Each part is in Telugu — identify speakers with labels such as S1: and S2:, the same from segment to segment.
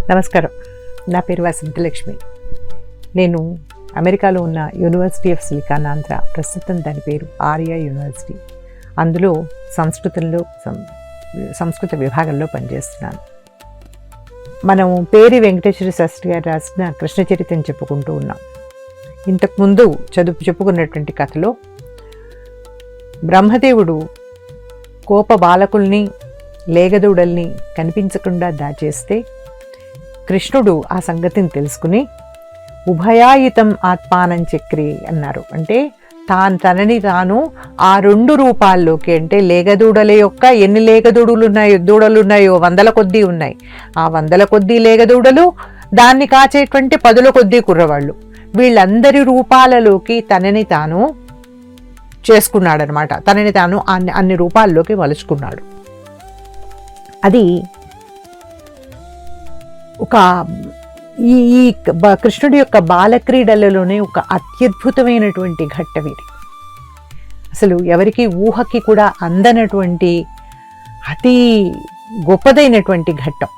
S1: నమస్కారం. నా పేరు వసంతలక్ష్మి. నేను అమెరికాలో ఉన్న యూనివర్సిటీ ఆఫ్ సిలికాన్ ఆంధ్ర, ప్రస్తుతం దాని పేరు ఆర్య యూనివర్సిటీ, అందులో సంస్కృత విభాగంలో పనిచేస్తున్నాను. మనం పేరి వెంకటేశ్వర శాస్త్రి గారు రాసిన కృష్ణ చరిత్రను చెప్పుకుంటూ ఉన్నాం. ఇంతకుముందు చెప్పుకున్నటువంటి కథలో బ్రహ్మదేవుడు కోప బాలకుల్ని, లేగదూడల్ని కనిపించకుండా దాచేస్తే కృష్ణుడు ఆ సంగతిని తెలుసుకుని ఉభయాయుతం ఆత్మానం చక్రి అన్నారు. అంటే తనని తాను ఆ రెండు రూపాల్లోకి, అంటే లేగదూడల యొక్క ఎన్ని దూడలు ఉన్నాయో వందల కొద్దీ ఉన్నాయి, ఆ వందల కొద్దీ లేగదూడలు, దాన్ని కాచేటువంటి పదుల కొద్దీ కుర్రవాళ్ళు, వీళ్ళందరి రూపాలలోకి తనని తాను చేసుకున్నాడనమాట. తనని తాను అన్ని రూపాల్లోకి మలుచుకున్నాడు. అది ఒక ఈ కృష్ణుడి యొక్క బాలక్రీడలలోనే ఒక అత్యద్భుతమైనటువంటి ఘట్టం ఇది. అసలు ఎవరికి ఊహకి కూడా అందనటువంటి అతి గొప్పదైనటువంటి ఘట్టం.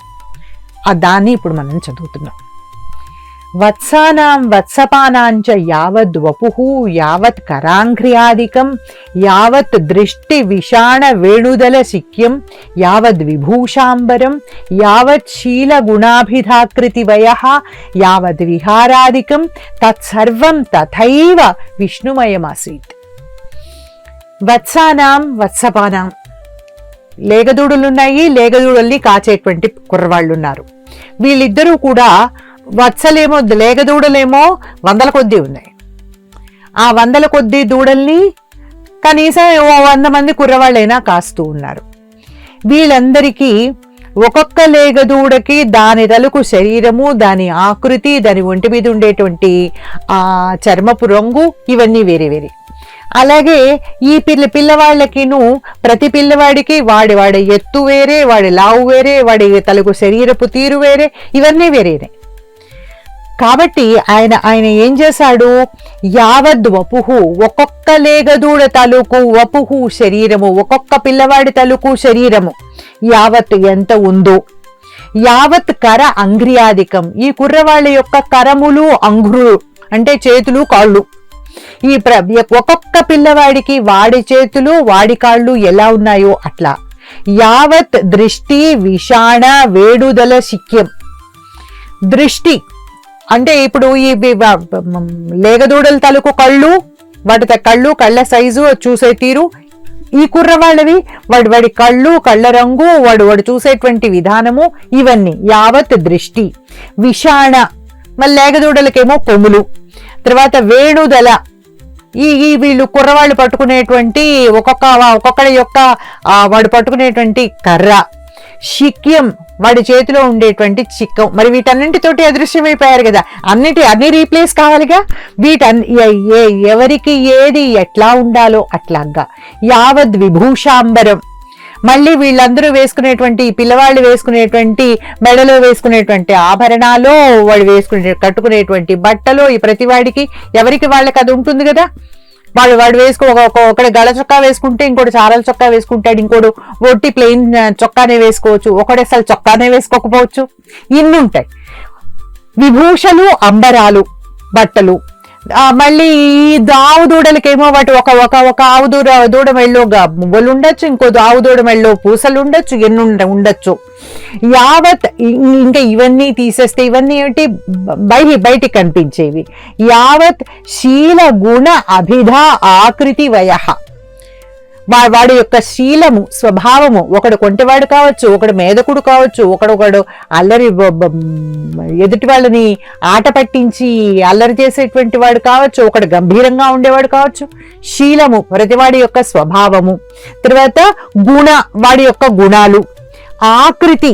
S1: దాన్ని ఇప్పుడు మనం చదువుతున్నాం. వత్సానాం వత్సపానాంచ యావద్ వపుః యావత్ కరాంఘ్ర్యాదికం యావత్ దృష్టి విషాణ వేణుదల శిక్యం యావద్ విభూషాంబరం యావత్ శీల గుణాభిధాకృతి వయః యావద్ విహారాదికం తత్సర్వం తథైవ విష్ణుమయమాసీత్. వత్సానాం వత్సపానాం, లేగదూడులున్నాయి, లేగదూడల్ని కాచేటువంటి కుర్రవాళ్ళు ఉన్నారు. వీళ్ళిద్దరూ కూడా వత్సలేమో, లేగదూడలేమో వందల కొద్దీ ఉన్నాయి. ఆ వందల కొద్దీ దూడల్ని కనీసం 100 మంది కుర్రవాళ్ళైనా కాస్తూ ఉన్నారు. వీళ్ళందరికీ ఒక్కొక్క లేగదూడకి దాని తలుకు శరీరము, దాని ఆకృతి, దాని ఒంటి మీద ఉండేటువంటి ఆ చర్మపు రంగు, ఇవన్నీ వేరే వేరే. అలాగే ఈ పిల్లవాళ్ళకిను ప్రతి పిల్లవాడికి వాడి ఎత్తు వేరే, వాడి లావు వేరే, వాడి తలకు శరీరపు తీరు వేరే, ఇవన్నీ వేరేనే. కాబట్టి ఆయన ఏం చేశాడు, యావద్ వపుః, ఒక్కొక్క లేగదూడ తలుకు వపుః శరీరము, ఒక్కొక్క పిల్లవాడి తలుకు శరీరము యావత్ ఎంత ఉందో, యావత్ కర అంఘ్రియాదికం, ఈ కుర్రవాళ్ళ యొక్క కరములు, అంఘ్రులు అంటే చేతులు కాళ్ళు, ఈ ఒక్కొక్క పిల్లవాడికి వాడి చేతులు వాడి కాళ్ళు ఎలా ఉన్నాయో అట్లా, యావత్ దృష్టి విషాణ వేడుదల శిక్యం. దృష్టి అంటే ఇప్పుడు ఈ లేగదూడల తలుకు కళ్ళు, కళ్ళ సైజు, చూసే తీరు, ఈ కుర్రవాళ్ళవి వాడి కళ్ళు, కళ్ళ రంగు, వాడు చూసేటువంటి విధానము, ఇవన్నీ యావత్ దృష్టి విషాణ. మళ్ళీ లేగదూడలకేమో కొమ్ములు, తర్వాత వేణుదల, ఈ వీళ్ళు కుర్రవాళ్ళు పట్టుకునేటువంటి ఒక్కొక్కడి యొక్క వాడు పట్టుకునేటువంటి కర్ర, శిక్యం వాడి చేతిలో ఉండేటువంటి చిక్కం. మరి వీటన్నింటితోటి అదృశ్యమైపోయారు కదా, అన్ని రీప్లేస్ కావాలిగా. ఎవరికి ఏది ఎట్లా ఉండాలో అట్లాగా. యావద్ విభూషాంబరం, మళ్ళీ వీళ్ళందరూ వేసుకునేటువంటి, పిల్లవాళ్ళు వేసుకునేటువంటి మెడలో వేసుకునేటువంటి ఆభరణాలు, వాడు కట్టుకునేటువంటి బట్టలు, ఈ ప్రతివాడికి ఎవరికి వాళ్ళకి అది ఉంటుంది కదా. వాడు ఒకటి గళ చొక్కా వేసుకుంటే ఇంకోటి చారల చొక్కా వేసుకుంటాడు, ఇంకోటి ఒట్టి ప్లెయిన్ చొక్కానే వేసుకోవచ్చు, ఒకటి అసలు చొక్కానే వేసుకోకపోవచ్చు, ఇన్ని ఉంటాయి. విభూషలు, అంబరాలు, బట్టలు. మళ్ళీ ఈ ఆవు దూడలకేమో వాటి ఒక ఆవు దూడ మెళ్ళో మువ్వలు ఉండొచ్చు, ఇంకో ఆవు దూడ మెళ్ళో పూసలు ఉండొచ్చు, ఎన్ని ఉండొచ్చు. యావత్, ఇంకా ఇవన్నీ తీసేస్తే ఇవన్నీ ఏమిటి, బయటికి కనిపించేవి. యావత్ శీల గుణ అభిధ ఆకృతి వయః, వాడి యొక్క శీలము, స్వభావము, ఒకడు కొంటెవాడు కావచ్చు, ఒకడు మేధకుడు కావచ్చు, ఒకడు అల్లరి ఎదుటి వాళ్ళని ఆట పట్టించి అల్లరి చేసేటువంటి వాడు కావచ్చు, ఒకడు గంభీరంగా ఉండేవాడు కావచ్చు. శీలము ప్రతివాడి యొక్క స్వభావము, తర్వాత గుణ వాడి యొక్క గుణాలు, ఆకృతి,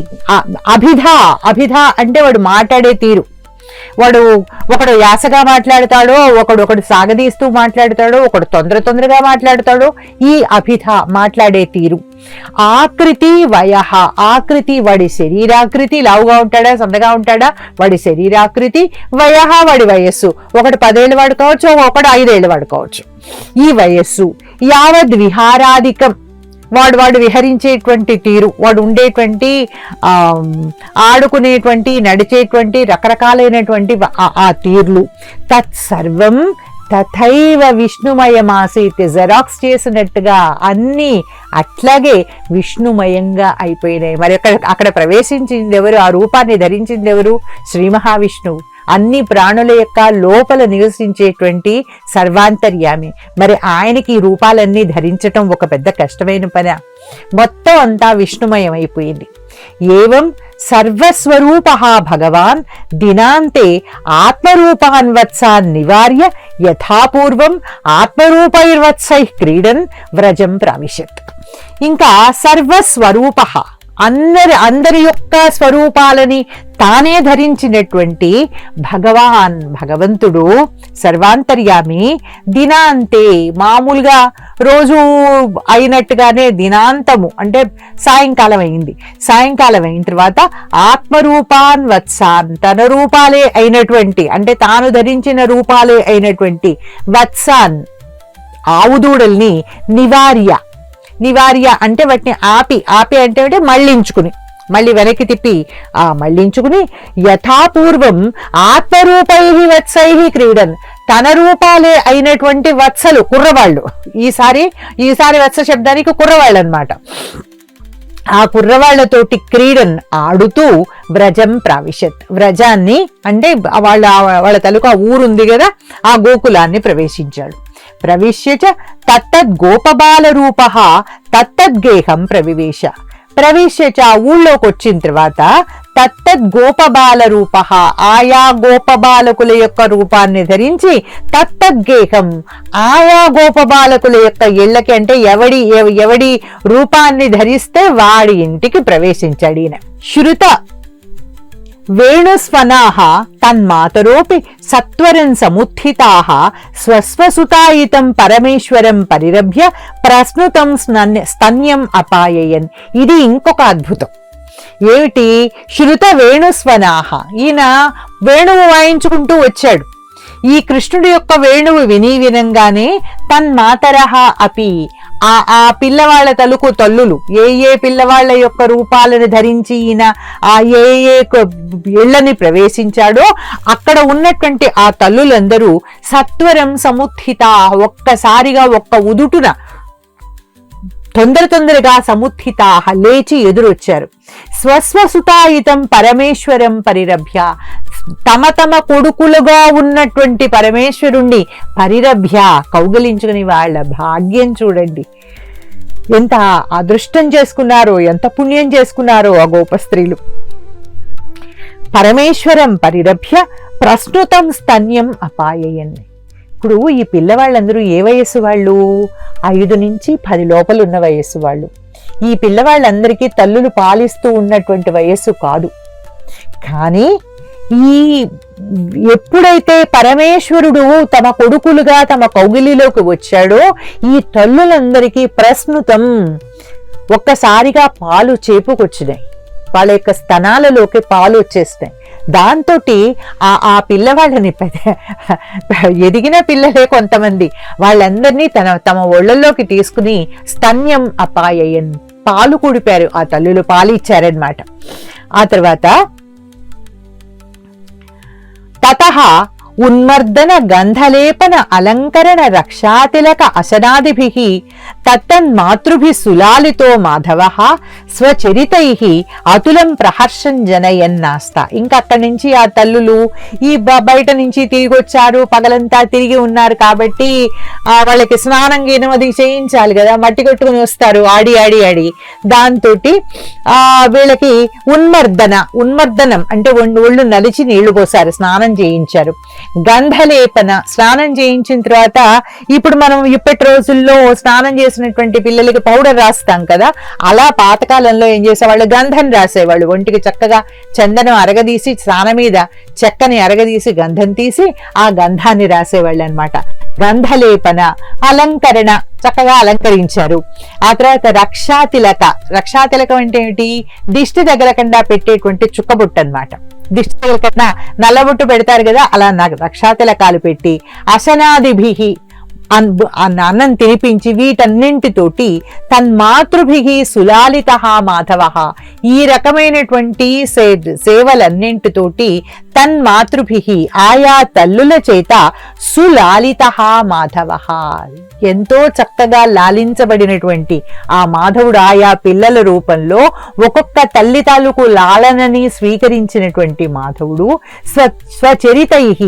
S1: అభిధ అంటే వాడు మాట్లాడే తీరు, ఒకడు యాసగా మాట్లాడతాడో, ఒకడు సాగదీస్తూ మాట్లాడతాడో, ఒకడు తొందరగా మాట్లాడతాడో, ఈ అభిధ మాట్లాడే తీరు. ఆకృతి వయః, ఆకృతి వాడి శరీరాకృతి, లావుగా ఉంటాడా సన్నగా ఉంటాడా వాడి శరీరాకృతి. వయః వాడి వయస్సు, ఒకడు 10 ఏళ్ళ వాడు కావచ్చు, ఒకడు 5 ఏళ్ళ వాడు కావచ్చు, ఈ వయస్సు. యావద్ విహారాధికం, వాడు విహరించేటువంటి తీరు, వాడు ఉండేటువంటి ఆడుకునేటువంటి నడిచేటువంటి రకరకాలైనటువంటి ఆ తీర్లు, తత్సర్వం తథైవ విష్ణుమయమాసీత్, జెరాక్స్ చేసినట్టుగా అన్నీ అట్లాగే విష్ణుమయంగా అయిపోయినాయి. మరి అక్కడ ప్రవేశించింది ఎవరు, ఆ రూపాన్ని ధరించింది ఎవరు? శ్రీ మహావిష్ణువు. అన్ని ప్రాణుల యొక్క లోపల నివసించేటువంటి సర్వాంతర్యామి. మరి ఆయనకి ఈ రూపాలన్నీ ధరించటం ఒక పెద్ద కష్టమైన పని. మొత్తం అంతా విష్ణుమయం అయిపోయింది. ఏవం సర్వస్వరూప భగవాన్ దినాంతే ఆత్మరూపాన్ వత్సాన్ నివార్య యథాపూర్వం ఆత్మరూపైర్వత్సై క్రీడన్ వ్రజం ప్రావిశత్. ఇంకా సర్వస్వరూప, అందరి యొక్క స్వరూపాలని తానే ధరించినటువంటి భగవంతుడు సర్వాంతర్యామి దినాంతే, మామూలుగా రోజు అయినట్టుగానే దినాంతము అంటే సాయంకాలం అయింది. సాయంకాలం అయిన తర్వాత ఆత్మరూపాన్ వత్సాన్, తన రూపాలే అయినటువంటి అంటే తాను ధరించిన రూపాలే అయినటువంటి వత్సాన్ ఆవుదూడల్ని నివార్య అంటే వాటిని ఆపి అంటే మళ్ళించుకుని, మళ్ళీ వెనక్కి తిప్పి మళ్ళించుకుని యథాపూర్వం ఆత్మరూపై వత్సై క్రీడన్, తన రూపాలే అయినటువంటి వత్సలు కుర్రవాళ్ళు, ఈసారి వత్స శబ్దానికి కుర్రవాళ్ళు అన్నమాట, ఆ కుర్రవాళ్లతోటి క్రీడన్ ఆడుతూ వ్రజం ప్రావిశత్, వ్రజాన్ని అంటే వాళ్ళ తలుక ఊరుంది కదా, ఆ గోకులాన్ని ప్రవేశించాడు. ప్రవిశ్య తత్తద్ గోపబాల రూప తత్తద్గేహం ప్రవివేశ. ప్రవిశ్య ఊళ్ళోకి వచ్చిన తర్వాత తత్తద్ గోపబాల రూప, ఆయా గోపబాలకుల యొక్క రూపాన్ని ధరించి తత్తద్గేహం, ఆయా గోపబాలకుల యొక్క ఇళ్ళకి అంటే ఎవడి రూపాన్ని ధరిస్తే వాడి ఇంటికి ప్రవేశించాడు ఈయన. శృత వేణుస్వనాః తన్మాతరోపి సత్వరం సముత్థితాః స్వస్వసుతాయితం పరమేశ్వరం పరిరభ్య ప్రస్నుతం స్తన్యం అపాయయన్. ఇది ఇంకొక అద్భుతం. ఏమిటి? శృత వేణుస్వనాః, ఈయన వేణువు వాయించుకుంటూ వచ్చాడు. ఈ కృష్ణుడి యొక్క వేణువు వినంగానే తన్మాతరః అపి, ఆ పిల్లవాళ్ల తల్లులు ఏ పిల్లవాళ్ల యొక్క రూపాలను ధరించి ఈయన ఆ ఏ ఇళ్లని ప్రవేశించాడో అక్కడ ఉన్నటువంటి ఆ తల్లులందరూ సత్వరం సముత్థిత, ఒక్కసారిగా ఒక్క ఉదుటున తొందరగా సముత్థిత లేచి ఎదురొచ్చారు. స్వస్వసుతాయితం పరమేశ్వరం పరిరభ్య, తమ కొడుకులుగా ఉన్నటువంటి పరమేశ్వరుణ్ణి పరిరభ్య కౌగలించుకుని వాళ్ళ భాగ్యం చూడండి. ఎంత అదృష్టం చేసుకున్నారో, ఎంత పుణ్యం చేసుకున్నారో ఆ గోప స్త్రీలు. పరమేశ్వరం పరిరభ్య ప్రస్నుతం స్తన్యం అపాయయన్. ఇప్పుడు ఈ పిల్లవాళ్ళందరూ ఏ వయస్సు వాళ్ళు? 5 నుంచి 10 లోపల ఉన్న వయస్సు వాళ్ళు. ఈ పిల్లవాళ్ళందరికీ తల్లులు పాలిస్తూ ఉన్నటువంటి వయస్సు కాదు. కానీ ఎప్పుడైతే పరమేశ్వరుడు తమ కొడుకులుగా తమ కౌగిలిలోకి వచ్చాడో ఈ తల్లులందరికీ ప్రస్నుతం, ఒక్కసారిగా పాలు చేపుకొచ్చినాయి, వాళ్ళ యొక్క స్తనాలలోకి పాలు వచ్చేస్తాయి. దాంతో ఆ పిల్లవాళ్ళని ఎదిగిన పిల్లలే కొంతమంది, వాళ్ళందరినీ తమ ఒళ్ళల్లోకి తీసుకుని స్తన్యం అపాయయన్, పాలు కుడిపారు, ఆ తల్లులు పాలు ఇచ్చారనమాట. ఆ తర్వాత తతః ఉన్మర్దన గంధలేపన అలంకరణ రక్షాతిలక అశనాదిభిః తత్తన్మాతృభిః సులాలితో మాధవః స్వచరితైః అతులం ప్రహర్షం జనయన్నాస్త. ఇంకా అక్కడి నుంచి ఆ తల్లులు ఈ బయట నుంచి తిరిగి వచ్చారు, పగలంతా తిరిగి ఉన్నారు కాబట్టి వాళ్ళకి స్నానం అది చేయించాలి కదా, మట్టి కొట్టుకుని వస్తారు ఆడి. దాంతో వీళ్ళకి ఉన్మర్దనం అంటే ఒళ్ళు నలిచి నీళ్లు పోసారు, స్నానం చేయించారు. గంధలేపన, స్నానం చేయించిన తర్వాత ఇప్పుడు మనం ఇప్పటి రోజుల్లో స్నానం చేసినటువంటి పిల్లలకి పౌడర్ రాస్తాం కదా, అలా పాతకాలంలో ఏం చేసేవాళ్ళు, గంధం రాసేవాళ్ళు. ఒంటికి చక్కగా చందనం అరగదీసి, స్నానం మీద చెక్కని అరగదీసి గంధం తీసి ఆ గంధాన్ని రాసేవాళ్ళు అనమాట. గంధలేపన, అలంకరణ, చక్కగా అలంకరించారు. ఆ తర్వాత రక్షాతిలకం అంటే ఏమిటి? దిష్టి తగలకుండా పెట్టేటువంటి చుక్కబుట్ట అనమాట. దిష్టి తగలకుండా నల్లబుట్టు పెడతారు కదా, అలా రక్షాతిలకాలు పెట్టి అశనాదిభిః, అన్నం తినిపించి వీటన్నింటితోటి తన్మాతృభిః సులాలితః మాధవః, ఈ రకమైనటువంటి సేవలన్నింటితోటి తన్మాతృభిః ఆయా తల్లుల చేత సులాలితః మాధవః, ఎంతో చక్కగా లాలించబడినటువంటి ఆ మాధవుడు ఆయా పిల్లల రూపంలో ఒక్కొక్క తల్లి తాలూకు లాలనని స్వీకరించినటువంటి మాధవుడు స్వచరితైః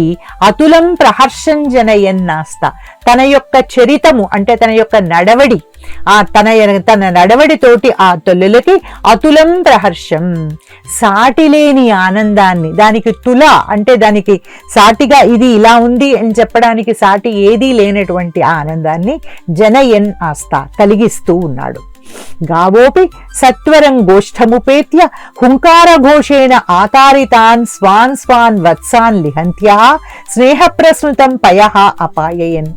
S1: అతులం ప్రహర్షం జనయన్నాస్త, తన యొక్క చరితము అంటే తన యొక్క నడవడి, తన నడవడితోటి ఆ తల్లులకి అతులం ప్రహర్షం, సాటిలేని ఆనందాన్ని, దానికి తుల అంటే దానికి సాటిగా ఇది ఇలా ఉంది అని చెప్పడానికి సాటి ఏదీ లేనటువంటి ఆనందాన్ని జనయన్ ఆస్తా కలిగిస్తూ ఉన్నాడు. గావోపి సత్వరం గోష్ఠముపేత్య హుంకారఘోషేణ ఆకారితాన్ స్వాన్ స్వాన్ వత్సాన్ లిహంత్యా స్నేహప్రస్నుతం పయః అపాయయన్.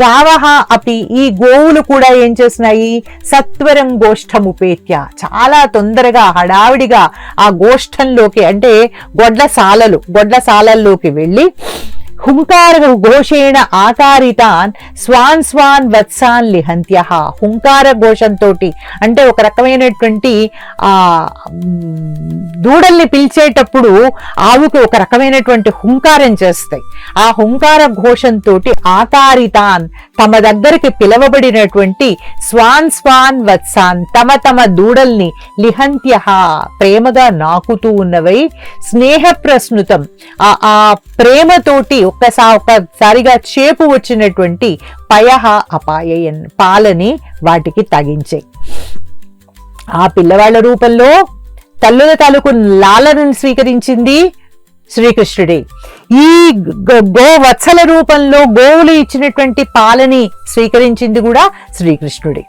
S1: గావః అపి, ఈ గోవులు కూడా ఏం చేస్తున్నాయి, సత్వరం గోష్ఠముపేత్య, చాలా తొందరగా హడావిడిగా ఆ గోష్ఠంలోకి అంటే గొడ్ల సాలల్లోకి వెళ్ళి హుంకార ఘోషేణ ఆకారితాన్ స్వాన్ స్వాన్ వత్సాన్ లిహంత్యః, హుంకార ఘోషంతో అంటే ఒక రకమైనటువంటి దూడల్ని పిలిచేటప్పుడు ఆవుకి ఒక రకమైనటువంటి హుంకారం చేస్తాయి. ఆ హుంకార ఘోషంతో ఆకారితాన్ తమ దగ్గరికి పిలవబడినటువంటి స్వాన్ స్వాన్ వత్సాన్ తమ దూడల్ని లిహంత్యః ప్రేమగా నాకుతూ ఉన్నవై స్నేహ ప్రస్నుతం ఆ ప్రేమతోటి ఒక్కసారిగా చేపు వచ్చినటువంటి పయః అపాయయన్ పాలని వాటికి తగించే. ఆ పిల్లవాళ్ల రూపంలో తల్లుల తాలూకు లాలనను స్వీకరించింది శ్రీకృష్ణుడే. ఈ గోవత్సల రూపంలో గోవులు ఇచ్చినటువంటి పాలని స్వీకరించింది కూడా శ్రీకృష్ణుడే.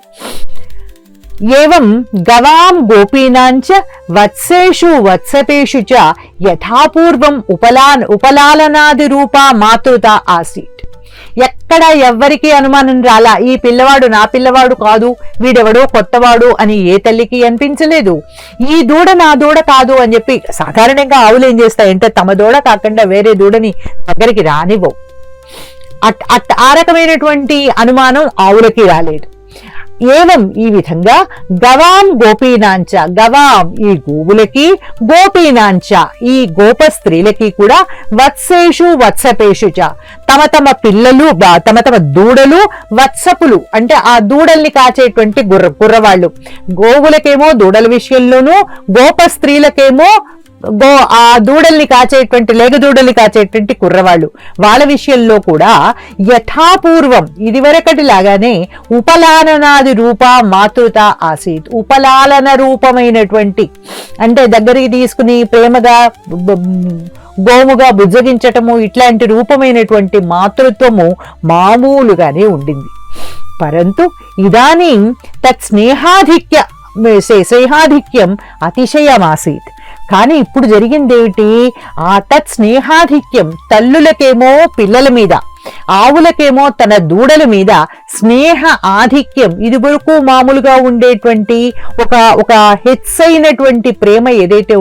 S1: ఏవం గవాం గోపీనాంచ వత్సేషు వత్సపేషు చ యథాపూర్వం ఉపలాలనాది రూపా మాతృత ఆసీత్. ఎక్కడ ఎవ్వరికీ అనుమానం రాలా, ఈ పిల్లవాడు నా పిల్లవాడు కాదు, వీడెవడో కొత్తవాడు అని ఏ తల్లికి అనిపించలేదు. ఈ దూడ నా దూడ కాదు అని చెప్పి సాధారణంగా ఆవులు ఏం చేస్తాయంటే తమ దూడ కాకుండా వేరే దూడని దగ్గరికి రానివ్వవు. ఆ రకమైనటువంటి అనుమానం ఆవులకి రాలేదు. ఏవం ఈ విధంగా గవాం గోపీనాంచ, గవాం ఈ గోవులకి, గోపీనాంచ ఈ గోప స్త్రీలకి కూడా వత్సేషు వత్సపేషు చ తమ పిల్లలు తమ దూడలు, వత్సపులు అంటే ఆ దూడల్ని కాచేటువంటి గుర్రవాళ్ళు, గోవులకేమో దూడల విషయంలోనూ గోప స్త్రీలకేమో ఆ దూడల్ని కాచేటువంటి లేగదూడల్ని కాచేటువంటి కుర్రవాళ్ళు వాళ్ళ విషయంలో కూడా యథాపూర్వం ఇదివరకటి లాగానే ఉపలాలనాది రూప మాతృత ఆసీత్, ఉపలాలన రూపమైనటువంటి అంటే దగ్గరికి తీసుకుని ప్రేమగా గోముగా బుజ్జగించటము ఇట్లాంటి రూపమైనటువంటి మాతృత్వము మామూలుగానే ఉండింది. పరంతు ఇదానీం తత్ స్నేహాధిక్యం అతిశయమాసీత్. కానీ ఇప్పుడు జరిగిందేమిటి, ఆ తత్ స్నేహాధిక్యం తల్లులకేమో పిల్లల మీద, ఆవులకేమో తన దూడల మీద స్నేహ ఆధిక్యం, ఇది వరకు మామూలుగా ఉండేటువంటి ఒక హెచ్చైనటువంటి ప్రేమ ఏదైతే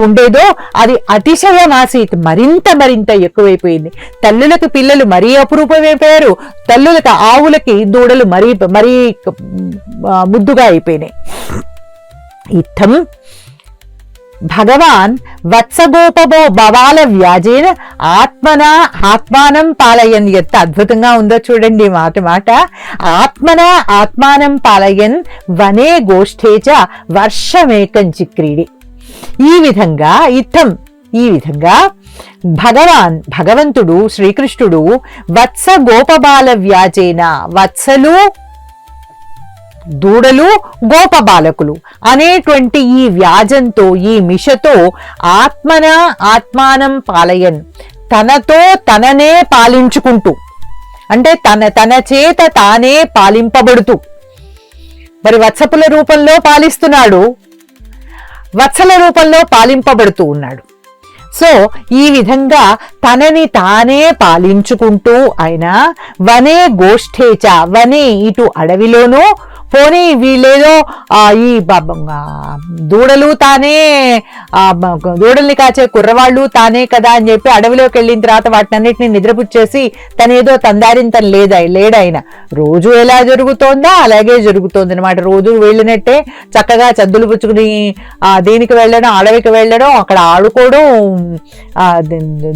S1: ఉండేదో అది అతిశయమాసీత్ మరింత ఎక్కువైపోయింది. తల్లులకు పిల్లలు మరీ అపురూపమైపోయారు, తల్లులకు ఆవులకి దూడలు మరీ ముద్దుగా అయిపోయినాయి. ఇత్థం భగవాన్ వత్సగోపభో భవాల వ్యాజేన ఆత్మానం పాలయన్. ఎంత అద్భుతంగా ఉందో చూడండి మాట. ఆత్మానం పాలయన్ వనే గోష్ఠేచ వర్షమేకం చిక్రీడి. ఈ విధంగా భగవంతుడు శ్రీకృష్ణుడు వత్స గోపబాల వ్యాజేన, వత్సలు దూడలు గోపబాలకులు అనేటువంటి ఈ వ్యాజంతో ఈ మిషతో ఆత్మానం పాలయన్ తనతో తననే పాలించుకుంటూ అంటే తన చేత తానే పాలింపబడుతూ, మరి వత్సపుల రూపంలో పాలిస్తున్నాడు, వత్సల రూపంలో పాలింపబడుతూ ఉన్నాడు. సో ఈ విధంగా తనని తానే పాలించుకుంటూ ఆయన వనే గోష్ఠేచ, వనే ఇటు అడవిలోనూ, పోనీ వీళ్ళేదో ఈ దూడలు తానే దూడల్ని కాచే కుర్రవాళ్ళు తానే కదా అని చెప్పి అడవిలోకి వెళ్ళిన తర్వాత వాటినన్నిటిని నిద్రపుచ్చేసి తనేదో తందారింతను లేడాయన. రోజు ఎలా జరుగుతోందా అలాగే జరుగుతోంది అనమాట. రోజు వెళ్ళినట్టే చక్కగా చద్దులు పుచ్చుకుని దీనికి వెళ్ళడం, అడవికి వెళ్ళడం, అక్కడ ఆడుకోవడం,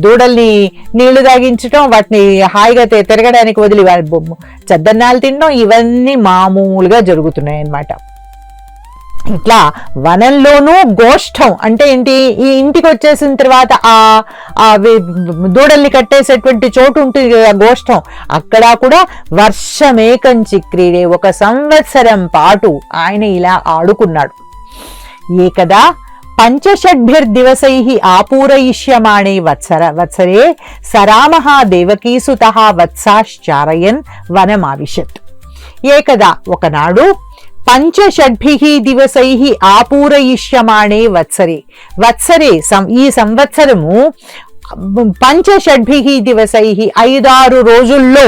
S1: దూడల్ని నీళ్లు తాగించడం, వాటిని హాయిగా తిరగడానికి వదిలి చద్దన్నాలు తినడం, ఇవన్నీ మామూలుగా జరుగుతున్నాయి అన్నమాట. ఇట్లా వనంలోనూ గోష్ఠం అంటే ఏంటి, ఈ ఇంటికి వచ్చేసిన తర్వాత ఆ దూడల్ని కట్టేసేటువంటి చోటు ఉంటుంది కదా గోష్ఠం, అక్కడ కూడా వర్షమేకంచి క్రీడే, 1 సంవత్సరం పాటు ఆయన ఇలా ఆడుకున్నాడు. ఏకదా పంచషడ్భిర్దివసైః ఆపూరయిష్యమాణే వత్సరే సరామః దేవకీసుతః వత్సాశ్చారయన్ వనమావిశత్. ఏకదా ఒకనాడు పంచషడ్భిః దివసైః ఆపూరయిష్యమాణే వత్సరే ఈ సంవత్సరము పంచషడ్భిః దివసైః 5-6 రోజుల్లో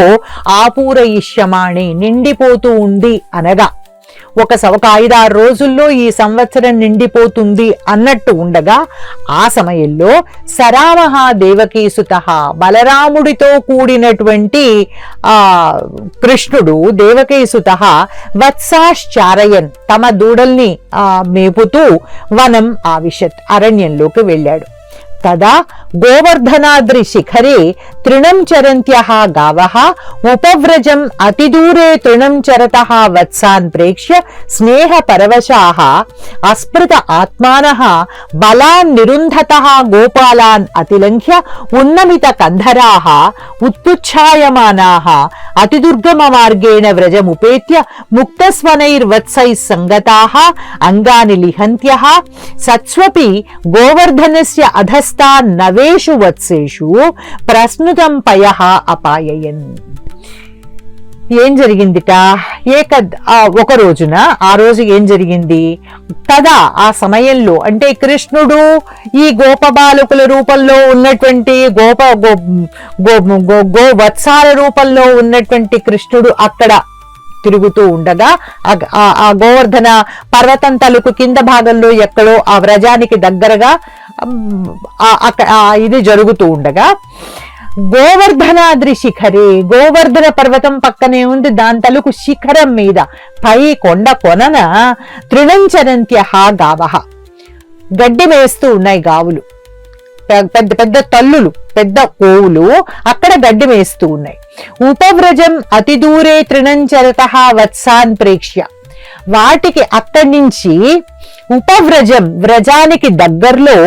S1: ఆపూరయిష్యమాణే నిండిపోతూ ఉంది అనగా ఒక 5-6 రోజుల్లో ఈ సంవత్సరం నిండిపోతుంది అన్నట్టు ఉండగా ఆ సమయంలో సరామః దేవకీసుతః బలరాముడితో కూడినటువంటి కృష్ణుడు దేవకీసుతః వత్సాశ్చారయన్ తమ దూడల్ని మేపుతూ వనం ఆవిశత్ అరణ్యంలోకి వెళ్ళాడు. తదా గోవర్ధనాద్రి శిఖరే తృణం చరంత్యః గావః ఉపవ్రజం అతిదూరే తృణం చరతః వత్సాన్ ప్రేక్ష్య స్నేహ పరవశాః అస్మృత ఆత్మానః బలాన్ నిరుంధతః గోపాలాన్ అతిలంఘ్య ఉన్నమిత కంధరాః ఉత్పుచ్ఛాయమానాః అతిదుర్గమ మార్గేణ వ్రజముపేత్య ముక్తస్వనైర్వత్సైః సంగతాః అంగాని లిహంత్యః సత్స్వపి గోవర్ధనస్య అధస్ నవేషు వత్సేషు ప్రస్నుతం పయః అపాయయన్. ఏం జరిగిందిట? ఒక రోజున ఆ రోజు ఏం జరిగింది? కదా ఆ సమయంలో అంటే కృష్ణుడు ఈ గోపబాలకుల రూపంలో ఉన్నటువంటి గోవత్సాల రూపంలో ఉన్నటువంటి కృష్ణుడు అక్కడ తిరుగుతూ ఉండగా ఆ గోవర్ధన పర్వతం తలుకు కింద భాగంలో ఎక్కడో ఆ వ్రజానికి దగ్గరగా ఇది జరుగుతూ ఉండగా గోవర్ధనాద్రి శిఖరే గోవర్ధన పర్వతం పక్కనే ఉంది, దాని తలుకు శిఖరం మీద పై కొండ కొనన తృణంచరంత్యః గావః గడ్డి మేస్తూ ఉన్నాయి గావులు, పెద్ద పెద్ద తల్లులు, పెద్ద కోవులు అక్కడ గడ్డి మేస్తూ ఉన్నాయి. ఉపవ్రజం అతి దూరే తృణంచరతః వత్సాన్ ప్రేక్ష్య వాటికి అక్కడి నుంచి ఉపవ్రజం వ్రజానికి దగ్గరలో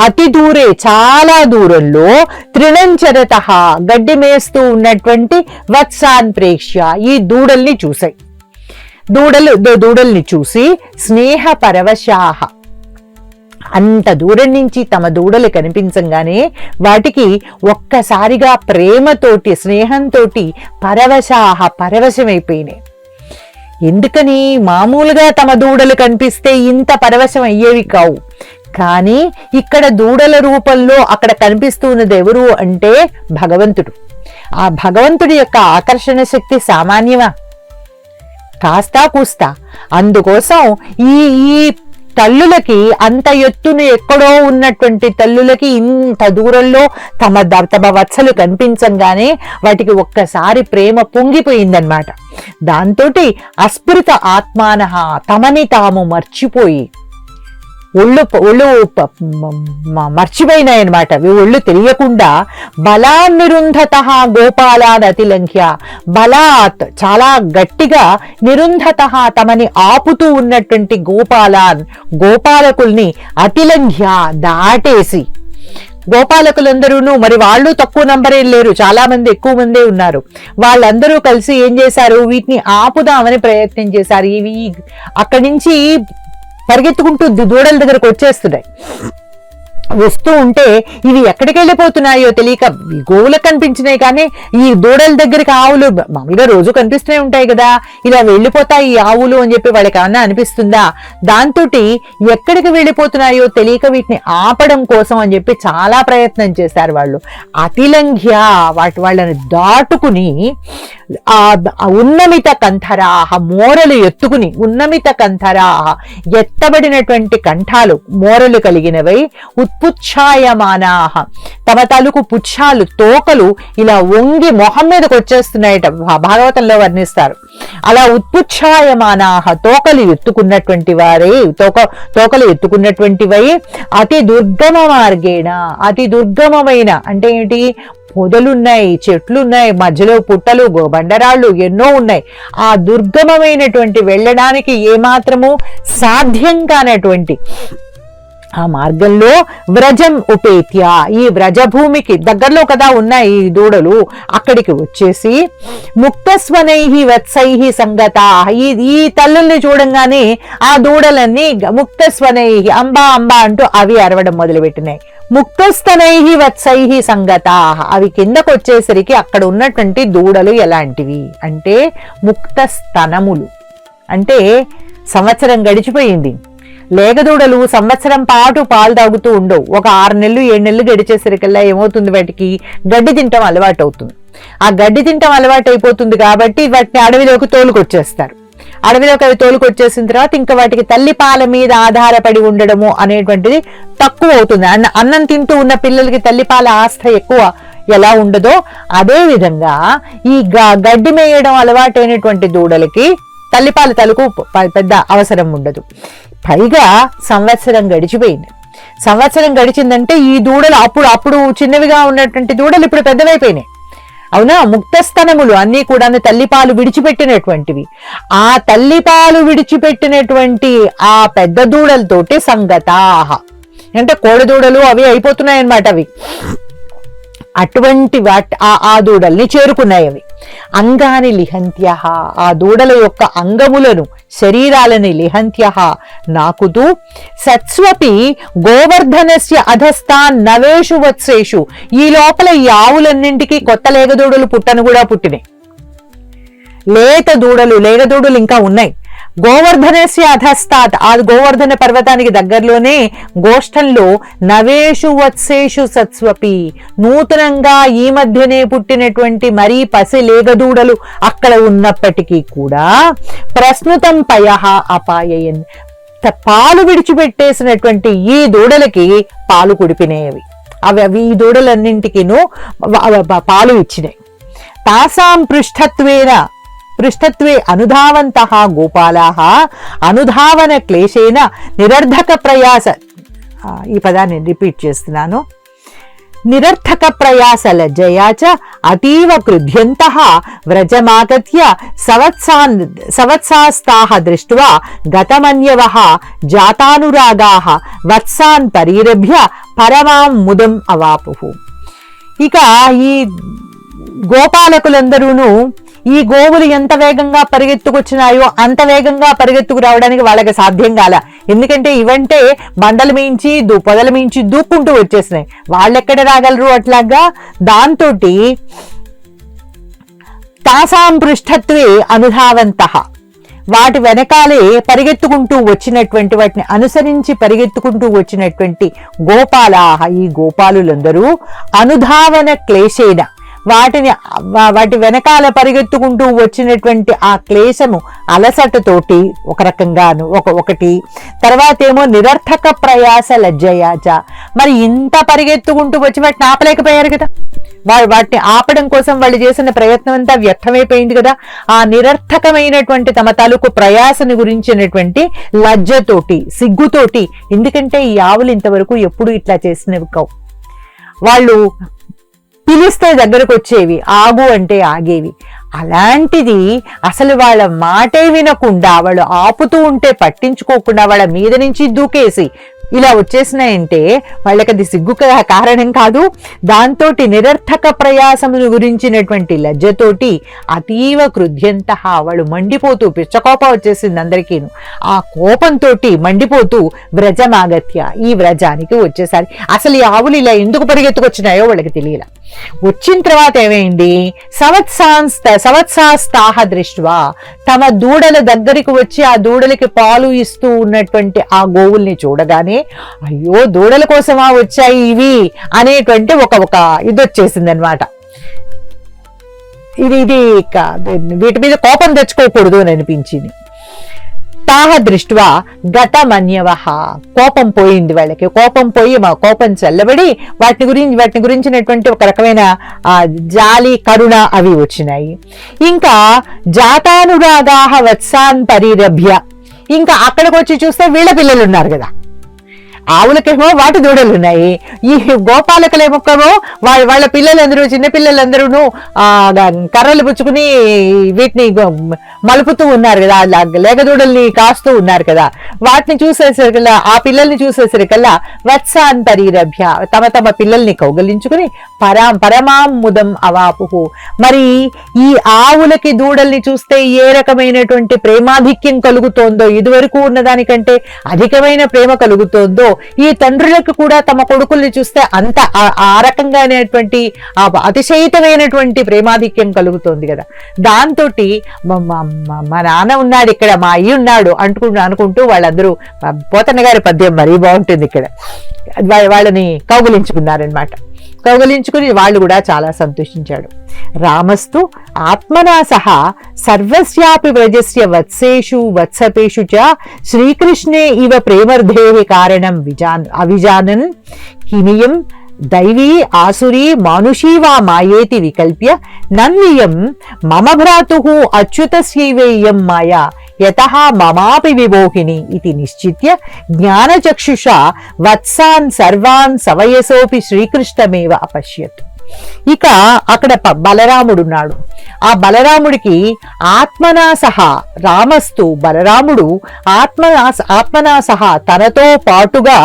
S1: అతి దూరే చాలా దూరంలో తృణంచరతః గడ్డి మేస్తూ ఉన్నటువంటి వత్సాన్ ప్రేక్ష్య ఈ దూడల్ని చూసాయి. దూడల్ని చూసి స్నేహ పరవశాః అంత దూరం నుంచి తమ దూడలు కనిపించంగానే వాటికి ఒక్కసారిగా ప్రేమతోటి స్నేహంతోటి పరవశమైపోయినాయి. ఎందుకని? మామూలుగా తమ దూడలు కనిపిస్తే ఇంత పరవశం అయ్యేవి కావు. కానీ ఇక్కడ దూడల రూపంలో అక్కడ కనిపిస్తున్నది ఎవరు అంటే భగవంతుడు. ఆ భగవంతుడి యొక్క ఆకర్షణ శక్తి సామాన్యమా? కాస్తా కూస్తా. అందుకోసం ఈ తల్లులకి అంత ఎత్తును ఎక్కడో ఉన్నటువంటి తల్లులకి ఇంత దూరంలో తమ వత్సలు కనిపించంగానే వాటికి ఒక్కసారి ప్రేమ పొంగిపోయిందనమాట. దాంతోటి అస్ఫృత ఆత్మానః తమని తాము మర్చిపోయి ఒళ్ళు మర్చిపోయినాయనమాట. ఒళ్ళు తెలియకుండా బలాన్నిరుంధతః గోపాలాన్ అతిలంఘ్య బలాత్ చాలా గట్టిగా నిరుంధతః తమని ఆపుతూ ఉన్నటువంటి గోపాలకుల్ని అతిలంఘ్య దాటేసి, గోపాలకులందరూను మరి వాళ్ళు తక్కువ నంబరేం లేరు, చాలా మంది ఎక్కువ మందే ఉన్నారు. వాళ్ళందరూ కలిసి ఏం చేశారు? వీటిని ఆపుదామని ప్రయత్నం చేశారు. ఇవి అక్కడి నుంచి పరిగెత్తుకుంటూ దూడల దగ్గరకు వచ్చేస్తున్నాయి. వస్తూ ఉంటే ఇవి ఎక్కడికి వెళ్ళిపోతున్నాయో తెలియక గోవులకు కనిపించినాయి, కానీ ఈ దూడల దగ్గరికి ఆవులు మామూలుగా రోజు కనిపిస్తూనే ఉంటాయి కదా, ఇలా వెళ్ళిపోతాయి ఈ ఆవులు అని చెప్పి వాళ్ళకి ఏమన్నా అనిపిస్తుందా? దాంతో ఎక్కడికి వెళ్ళిపోతున్నాయో తెలియక వీటిని ఆపడం కోసం అని చెప్పి చాలా ప్రయత్నం చేశారు వాళ్ళు. అతిలంఘ్య వాళ్ళని దాటుకుని ఉన్నమిత కంఠరాహ, మోరలు ఎత్తుకుని, ఉన్నమిత కంఠరాహ, ఎత్తబడినటువంటి కంఠాలు, మోరలు కలిగినవై, ఉత్పుచ్ఛాయమానాహ, తమ తాలూకు పుచ్ఛాలు, తోకలు ఇలా వంగి మొహం మీదకి వచ్చేస్తున్నాయట, భాగవతంలో వర్ణిస్తారు. అలా ఉత్పుచ్ఛాయమానాహ, తోకలు ఎత్తుకున్నటువంటి వారే, తోకలు ఎత్తుకున్నటువంటివై, అతి దుర్గమ మార్గేణ, అతి దుర్గమమైన అంటే ఏంటి, పొదలున్నాయి, చెట్లున్నాయి, మధ్యలో పుట్టలు, బండరాళ్ళు ఎన్నో ఉన్నాయి. ఆ దుర్గమమైనటువంటి వెళ్ళడానికి ఏమాత్రము సాధ్యం కానటువంటి ఆ మార్గంలో వ్రజం ఉపేత్య, ఈ వ్రజభూమికి దగ్గరలో కదా ఉన్నాయి ఈ దూడలు, అక్కడికి వచ్చేసి ముక్తస్వనైహి వత్సైహి సంగతా, ఈ తల్లుల్ని చూడంగానే ఆ దూడలన్నీ ముక్తస్వనైహి అంబా అంబా అంటూ అవి అరవడం మొదలుపెట్టినాయి. ముక్తస్తనైహి వత్సైహి సంగతా, అవి కిందకు వచ్చేసరికి అక్కడ ఉన్నటువంటి దూడలు ఎలాంటివి అంటే ముక్తస్తనములు, అంటే సంవత్సరం గడిచిపోయింది, లేగదూడలు సంవత్సరం పాటు పాలు తాగుతూ ఉండవు. ఒక 6 నెలలు 7 నెలలు గడిచేసరికల్లా ఏమవుతుంది, వాటికి గడ్డి తింటాం అలవాటు అవుతుంది. ఆ గడ్డి తింటాం అలవాటు అయిపోతుంది కాబట్టి వాటిని అడవిలోకి తోలుకొచ్చేస్తారు. అడవిలోకి అవి తోలుకొచ్చేసిన తర్వాత ఇంకా వాటికి తల్లి పాల మీద ఆధారపడి ఉండడము అనేటువంటిది తక్కువ అవుతుంది. అన్నం తింటూ ఉన్న పిల్లలకి తల్లిపాల ఆస్థ ఎక్కువ ఎలా ఉండదో అదే విధంగా ఈ గడ్డి మేయడం అలవాటైనటువంటి దూడలకి తల్లిపాల తలకు పెద్ద అవసరం ఉండదు. పైగా సంవత్సరం గడిచిపోయింది. సంవత్సరం గడిచిందంటే ఈ దూడలు అప్పుడు చిన్నవిగా ఉన్నటువంటి దూడలు ఇప్పుడు పెద్దవైపోయినాయి. అవునా, ముక్తస్తనములు అన్నీ కూడా తల్లిపాలు విడిచిపెట్టినటువంటివి. ఆ తల్లిపాలు విడిచిపెట్టినటువంటి ఆ పెద్ద దూడలతోటి సంగతాహ అంటే కోడదూడలు అవి అయిపోతున్నాయన్నమాట. అవి అటువంటి ఆ దూడల్ని చేరుకున్నాయి. అవి అంగాని లిహంత్య, ఆ దూడల యొక్క అంగములను శరీరాలని లిహంత్య నాకుతూ సత్స్వపి గోవర్ధనస్య అధస్థాన్ నవేషు వత్సేషు, ఈ లోపల ఈ ఆవులన్నింటికి కొత్త లేగదూడలు పుట్టను కూడా పుట్టినాయి. లేగదూడలు ఇంకా ఉన్నాయి. గోవర్ధనస్య అధస్తాత్, ఆ గోవర్ధన పర్వతానికి దగ్గరలోనే గోష్ఠంలో నవేషు వత్సేషు సత్స్వపి, నూతనంగా ఈ మధ్యనే పుట్టినటువంటి మరీ పసి లేగదూడలు అక్కడ ఉన్నప్పటికీ కూడా ప్రస్నుతం పయః అపాయయన్, పాలు విడిచిపెట్టేసినటువంటి ఈ దూడలకి పాలు కుడిపినాయి. అవి ఈ దూడలన్నింటికిను పాలు ఇచ్చినాయి. తాసాం పృష్ఠత్వే అనుధావంతః గోపాలాః అనుధావన క్లేశేన నిరర్ధక ప్రయాస, ఈ పదాన్ని రిపీట్ చేస్తున్నాను, నిరర్థక ప్రయాస లజ్జయా చ అతీవ క్రుధ్యంతః వ్రజమాగత్య సవత్సాస్తాః దృష్ట్వా గతమన్యవః జాతానురాగాః వత్సాన్ పరిరభ్య పరమాం ముదం అవాపుః. ఇక ఈ గోపాలకులందరూను ఈ గోవులు ఎంత వేగంగా పరిగెత్తుకొచ్చినాయో అంత వేగంగా పరిగెత్తుకు రావడానికి వాళ్ళకి సాధ్యం కాల. ఎందుకంటే ఇవంటే బండల మించి పొదల మించి దూక్కుంటూ వచ్చేసినాయి. వాళ్ళెక్కడ రాగలరు అట్లాగా. దాంతో తాసాం పృష్ఠత్వే అనుధావంతః, వాటి వెనకాలే పరిగెత్తుకుంటూ వచ్చినటువంటి, వాటిని అనుసరించి పరిగెత్తుకుంటూ వచ్చినటువంటి గోపాలాహ, ఈ గోపాలులందరూ అనుధావన క్లేశేన, వాటి వెనకాల పరిగెత్తుకుంటూ వచ్చినటువంటి ఆ క్లేశము అలసటతోటి ఒక రకంగాను ఒకటి, తర్వాత ఏమో నిరర్థక ప్రయాస లజ్జయాచ, మరి ఇంత పరిగెత్తుకుంటూ వచ్చి వాటిని ఆపలేకపోయారు కదా, వాటిని ఆపడం కోసం వాళ్ళు చేసిన ప్రయత్నం అంతా వ్యర్థమైపోయింది కదా. ఆ నిరర్థకమైనటువంటి తమ తాలూకు ప్రయాసని గురించినటువంటి లజ్జతోటి సిగ్గుతోటి, ఎందుకంటే ఈ ఆవులు ఇంతవరకు ఎప్పుడు ఇట్లా చేసినవి కావు. వాళ్ళు పిలిస్తే దగ్గరకు వచ్చేవి, ఆగు అంటే ఆగేవి. అలాంటిది అసలు వాళ్ళ మాటే వినకుండా, వాళ్ళు ఆపుతూ ఉంటే పట్టించుకోకుండా వాళ్ళ మీద నుంచి దూకేసి ఇలా వచ్చేసినాయంటే వాళ్ళకి అది సిగ్గు కారణం కాదు. దాంతో నిరర్థక ప్రయాసమును గురించినటువంటి లజ్జతోటి అతీవ క్రుధ్యంతః, వాళ్ళు మండిపోతూ, పిచ్చకోపం వచ్చేసింది అందరికీను. ఆ కోపంతో మండిపోతూ వ్రజమాగత్య, ఈ వ్రజానికి వచ్చేసారి. అసలు ఈ ఆవులు ఇలా ఎందుకు పరిగెత్తుకొచ్చినాయో వాళ్ళకి తెలియలా. వచ్చిన తర్వాత ఏమైంది, సవత్సాస్తాహ దృష్ట్వా, తమ దూడల దగ్గరికి వచ్చి ఆ దూడలకి పాలు ఇస్తూ ఉన్నటువంటి ఆ గోవుల్ని చూడగానే అయ్యో దూడల కోసమా వచ్చాయి ఇవి అనేటువంటి ఒక ఇది వచ్చేసింది అనమాట. ఇది వీటి మీద కోపం తెచ్చుకోకూడదు అని అనిపించింది. తాహ దృష్ట్వా గతమన్యవః, కోపం పోయింది వాళ్ళకి. కోపం పోయి మా కోపం చల్లబడి వాటిని గురించినటువంటి ఒక రకమైన జాలి, కరుణ అవి వచ్చినాయి. ఇంకా జాతానురాగాహ వత్సాన్ పరిరభ్య, ఇంకా అక్కడికి వచ్చి చూస్తే వీళ్ళ పిల్లలు ఉన్నారు కదా, ఆవులకేమో వాటి దూడలు ఉన్నాయి, ఈ గోపాలకులేమో వాళ్ళ పిల్లలందరూ, చిన్న పిల్లలందరూ కర్రలు పుచ్చుకుని వీటిని మలుపుతూ ఉన్నారు కదా, లేగదూడల్ని కాస్తూ ఉన్నారు కదా. వాటిని చూసేసరికల్లా, ఆ పిల్లల్ని చూసేసరికల్లా వత్సాన్ పరిరభ్య, తమ తమ పిల్లల్ని కౌగలించుకుని పరమాం ముదం అవాపుహు. మరి ఈ ఆవులకి దూడల్ని చూస్తే ఏ రకమైనటువంటి ప్రేమాధిక్యం కలుగుతోందో, ఇదివరకు ఉన్నదానికంటే అధికమైన ప్రేమ కలుగుతోందో, ఈ తండ్రులకు కూడా తమ కొడుకుల్ని చూస్తే అంత ఆ రకంగానేటువంటి అతిశయితమైనటువంటి ప్రేమాధిక్యం కలుగుతోంది కదా. దాంతో మా నాన్న ఉన్నాడు ఇక్కడ, మా అయ్యి ఉన్నాడు అనుకుంటూ వాళ్ళందరూ, పోతన్న గారి పద్యం మరీ బాగుంటుంది ఇక్కడ, వాళ్ళని కౌగులించుకున్నారనమాట. కౌగలించుకుని వాళ్ళు కూడా చాలా సంతోషించాడు. రామస్తు ఆత్మనా సహా సర్వస్యాపి వ్రజస్య వత్సేషు వత్సపేషు చ శ్రీకృష్ణే ఇవ ప్రేమర్ధేహి కారణం అవిజానన్ కిమియం దైవీ ఆసురీ మానుషీ వా మాయేతి వికల్ప్య నన్వియం మమ భ్రాతుః అచ్యుతస్యైవేయం మాయా యతః మమాపి విమోహిని ఇది నిశ్చిత్య జ్ఞానచక్షుషా వత్సాన్ సర్వాన్ సవయసోపి శ్రీకృష్ణమేవ అపశ్యత్. ఇక అక్కడ బలరాముడున్నాడు. ఆ బలరాముడికి ఆత్మనా సహా, రామస్తు బలరాముడు ఆత్మనా సహా తనతో పాటుగా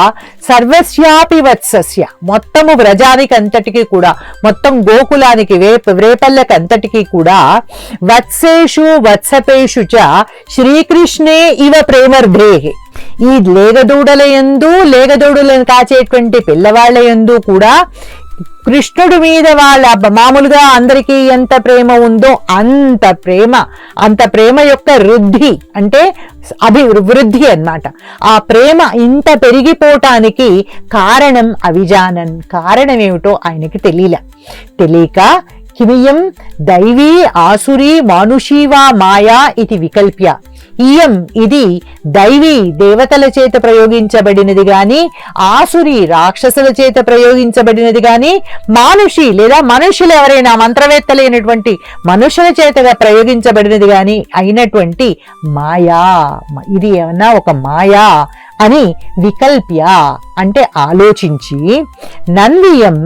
S1: సర్వస్యాపి వత్సస్య, మొత్తము వ్రజానికి అంతటికీ కూడా, మొత్తం గోకులానికి వ్రేపల్లకి అంతటికీ కూడా వత్సేషు వత్సపేషు చ శ్రీకృష్ణే ఇవ ప్రేమర్ధేహి, ఈ లేగదూడల యందు, లేగదూడలను కాచేటువంటి పిల్లవాళ్ల యందు కూడా కృష్ణుడి మీద వాళ్ళ మామూలుగా అందరికీ ఎంత ప్రేమ ఉందో అంత ప్రేమ యొక్క వృద్ధి అంటే అభివృద్ధి అన్నమాట. ఆ ప్రేమ ఇంత పెరిగిపోవటానికి కారణం అవిజానన్, కారణం ఏమిటో ఆయనకి తెలియక కిమియం దైవీ ఆసురీ మానుషీవా మాయా ఇది వికల్ప్య, ఇయం ఇది దైవీ దేవతల చేత ప్రయోగించబడినది గాని, ఆసురి రాక్షసుల చేత ప్రయోగించబడినది గాని, మానుషి లేదా మనుషులు ఎవరైనా మంత్రవేత్తలైనటువంటి మనుషుల చేతగా ప్రయోగించబడినది గాని అయినటువంటి మాయా, ఇది ఏమన్నా ఒక మాయా అని వికల్ప్య అంటే ఆలోచించి, నన్వియం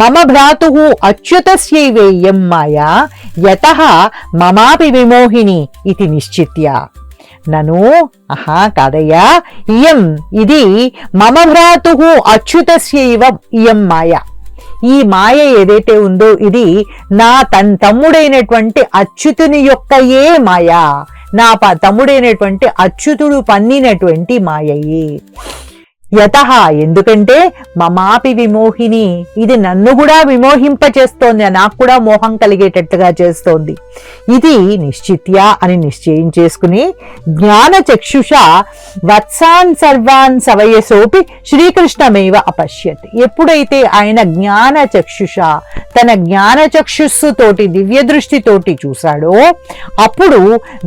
S1: మమ భ్రాతుః అచ్యుతస్యైవేయం మాయా యతః మమాపి విమోహిని ఇది నిశ్చిత్య. నను కాదయ్యా, ఇయం ఇది మమ భ్రాతుః అచ్యుతస్యైవ ఇయం మాయ, ఈ మాయ ఏదైతే ఉందో ఇది నా తమ్ముడైనటువంటి అచ్యుతుని యొక్క ఏ మాయ, నా తమ్ముడైనటువంటి అచ్యుతుడు పన్నినటువంటి మాయయే. యతః ఎందుకంటే మమాపి విమోహిని, ఇది నన్ను కూడా విమోహింపచేస్తోంది, నాకు కూడా మోహం కలిగేటట్టుగా చేస్తోంది. ఇది నిశ్చిత్య అని నిశ్చయం చేసుకుని జ్ఞాన చక్షుష వత్సాన్ సర్వాన్ సవయసోపి శ్రీకృష్ణమేవ అపశ్యత్. ఎప్పుడైతే ఆయన జ్ఞాన చక్షుష, తన జ్ఞాన చక్షుస్సుతోటి దివ్య దృష్టితోటి చూశాడో అప్పుడు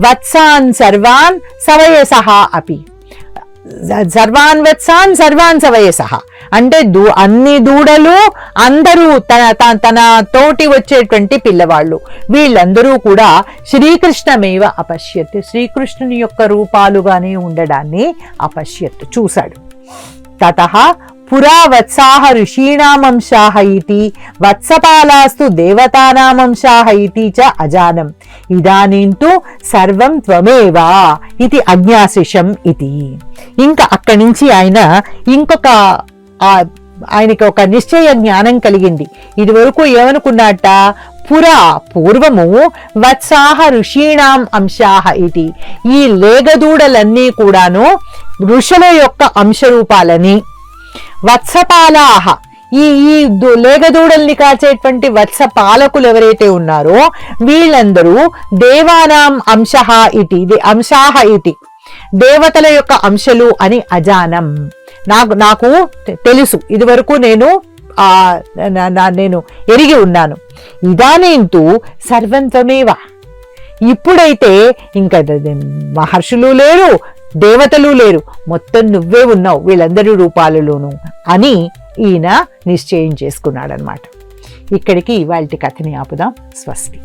S1: వత్సాన్ సర్వాన్ సవయసః అపి, సర్వాన్ వత్సాన్ సర్వాన్ సవయసః అంటే అన్ని దూడలు, అందరూ తన తోటి వచ్చేటువంటి పిల్లవాళ్ళు, వీళ్ళందరూ కూడా శ్రీకృష్ణమేవ అపశ్యత్, శ్రీకృష్ణుని యొక్క రూపాలుగానే ఉండడాన్ని అపశ్యత్ చూశాడు. తతః పురా వత్సాః ఋషీణామంశాః ఇతి వత్సపాలాస్తు దేవతానామంశాః ఇతి చ అజానం ఇదానీంతు సర్వం త్వమేవ ఇది అజ్ఞాశిషం ఇది. ఇంకా అక్కడి నుంచి ఆయనకి ఒక నిశ్చయ జ్ఞానం కలిగింది. ఇది వరకు ఏమనుకున్నట్ట, పూర్వము వత్సాః ఋషీణాం అంశాః ఇది, ఈ లేగదూడలన్నీ కూడాను ఋషుల యొక్క అంశరూపాలని, వత్సపాలాహ ఈ లేగదూడల్ని కాచేటువంటి వత్స పాలకులు ఎవరైతే ఉన్నారో వీళ్ళందరూ దేవానాం అంశః ఇతి, అంశాః ఇతి దేవతల యొక్క అంశలు అని అజానం, నాకు తెలుసు, ఇది వరకు నేను నేను ఎరిగి ఉన్నాను. ఇదానేంతు సర్వం త్వమేవ. ఇప్పుడైతే ఇంకా మహర్షులు లేరు, దేవతలు లేరు, మొత్తం నువ్వే ఉన్నావు వీళ్ళందరి రూపాలలోనూ అని ఈయన నిశ్చయం చేసుకున్నాడనమాట. ఇక్కడికి ఇవాల్టి కథని ఆపుదాం. స్వస్తి.